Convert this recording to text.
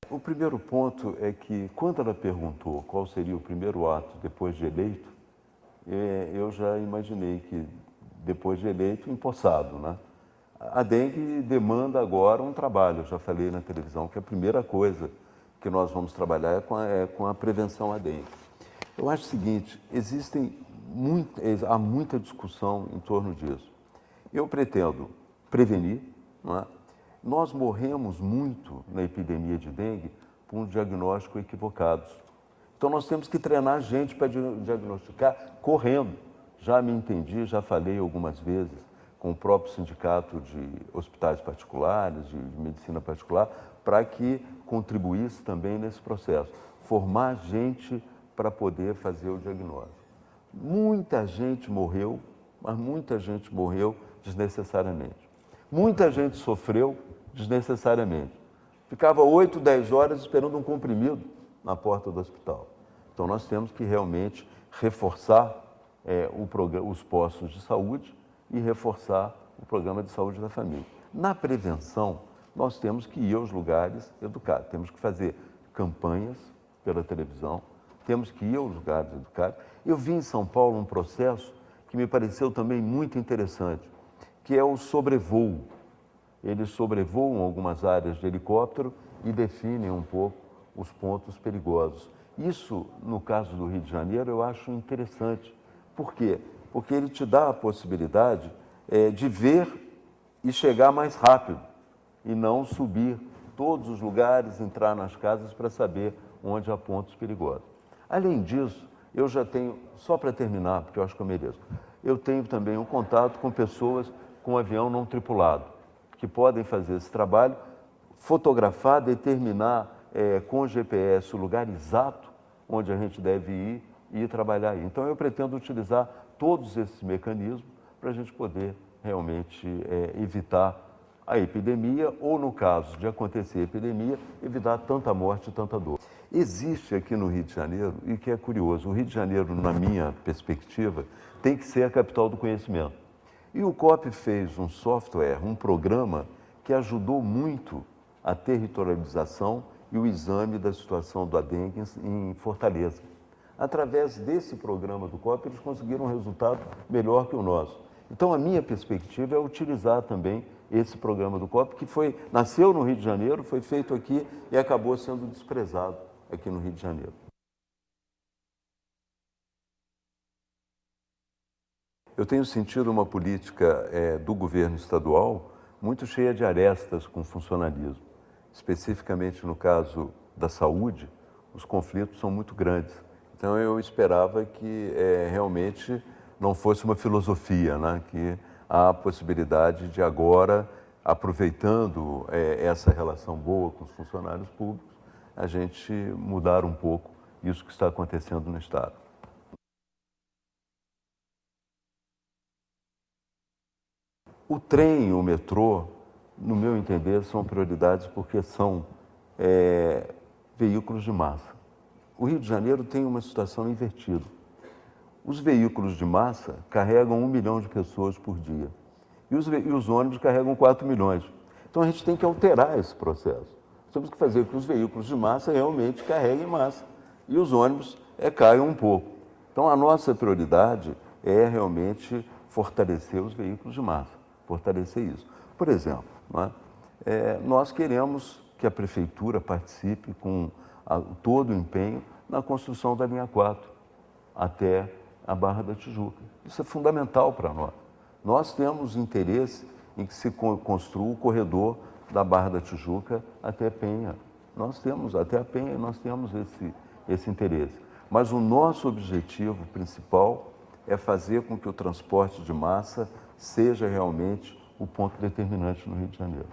O primeiro ponto é que, quando ela perguntou qual seria o primeiro ato depois de eleito, eu já imaginei que, depois de eleito, empossado, né? A dengue demanda agora um trabalho, eu já falei na televisão, que a primeira coisa que nós vamos trabalhar é com a prevenção à dengue. Eu acho o seguinte, há muita discussão em torno disso. Eu pretendo prevenir, não é? Nós morremos muito na epidemia de dengue por um diagnóstico equivocado. Então nós temos que treinar a gente para diagnosticar correndo. Já me entendi, já falei algumas vezes com o próprio sindicato de hospitais particulares, de medicina particular, para que contribuísse também nesse processo. Formar gente para poder fazer o diagnóstico. Muita gente morreu, mas muita gente morreu desnecessariamente. Muita gente sofreu desnecessariamente. Ficava 8, 10 horas esperando um comprimido na porta do hospital. Então nós temos que realmente reforçar os postos de saúde e reforçar o programa de saúde da família. Na prevenção, nós temos que ir aos lugares educar, temos que fazer campanhas pela televisão, temos que ir aos lugares educar. Eu vi em São Paulo um processo que me pareceu também muito interessante, que é o sobrevoo. Eles sobrevoam algumas áreas de helicóptero e definem um pouco os pontos perigosos. Isso, no caso do Rio de Janeiro, eu acho interessante. Por quê? Porque ele te dá a possibilidade de ver e chegar mais rápido e não subir todos os lugares, entrar nas casas para saber onde há pontos perigosos. Além disso, eu já tenho, só para terminar, porque eu acho que eu mereço, eu tenho também um contato com pessoas com avião não tripulado, que podem fazer esse trabalho, fotografar, determinar com GPS o lugar exato onde a gente deve ir e trabalhar aí. Então, eu pretendo utilizar todos esses mecanismos para a gente poder realmente evitar a epidemia ou, no caso de acontecer a epidemia, evitar tanta morte e tanta dor. Existe aqui no Rio de Janeiro, e que é curioso, o Rio de Janeiro, na minha perspectiva, tem que ser a capital do conhecimento. E o COP fez um software, um programa que ajudou muito a territorialização e o exame da situação da dengue em Fortaleza. Através desse programa do COP, eles conseguiram um resultado melhor que o nosso. Então, a minha perspectiva é utilizar também esse programa do COP, que nasceu no Rio de Janeiro, foi feito aqui e acabou sendo desprezado aqui no Rio de Janeiro. Eu tenho sentido uma política do governo estadual muito cheia de arestas com funcionalismo. Especificamente no caso da saúde, os conflitos são muito grandes. Então eu esperava que realmente não fosse uma filosofia, né? Que há a possibilidade de agora, aproveitando essa relação boa com os funcionários públicos, a gente mudar um pouco isso que está acontecendo no Estado. O trem e o metrô, no meu entender, são prioridades porque são veículos de massa. O Rio de Janeiro tem uma situação invertida. Os veículos de massa carregam 1 milhão de pessoas por dia e os ônibus carregam 4 milhões. Então a gente tem que alterar esse processo. Temos que fazer com que os veículos de massa realmente carreguem massa e os ônibus caiam um pouco. Então a nossa prioridade é realmente fortalecer os veículos de massa, fortalecer isso. Por exemplo, nós queremos que a Prefeitura participe com todo o empenho na construção da linha 4 até a Barra da Tijuca. Isso é fundamental para nós. Nós temos interesse em que se construa o corredor da Barra da Tijuca até Penha. Até a Penha, nós temos esse interesse. Mas o nosso objetivo principal é fazer com que o transporte de massa seja realmente o ponto determinante no Rio de Janeiro.